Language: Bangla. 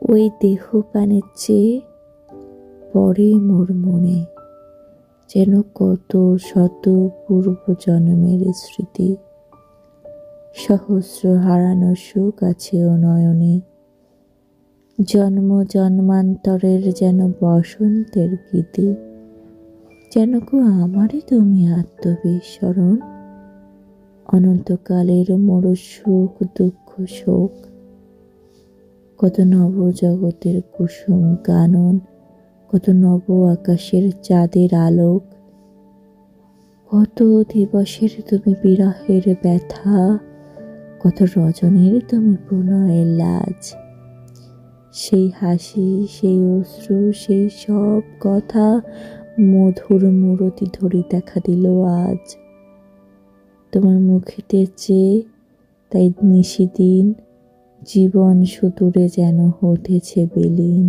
ওই দেহ পানের চেয়ে পরে মোর মনে যেন কত শত পূর্ব জন্মের স্মৃতি, সহস্র হারানো সুখ আছে ও নয়নে, জন্ম জন্মান্তরের যেন বসন্তের গীতি। যেন গো আমারই তুমি আত্মবিস্মরণ, অনন্তকালের মোর সুখ দুঃখ শোক, কত নব জগতের কুসুম কানন, কত নব আকাশের চাঁদের আলোক, কত দিবসের তুমি বিরহের ব্যথা, কত রজনীর তুমি প্রণয়ের লাজ। সেই হাসি, সেই অশ্রু, সেই সব কথা মধুর মূরতি ধরে দেখা দিল আজ তোমার মুখেতে চেয়ে। তাই নিশিদিন জীবন সুদূরে যেন হতেছে বিলীন।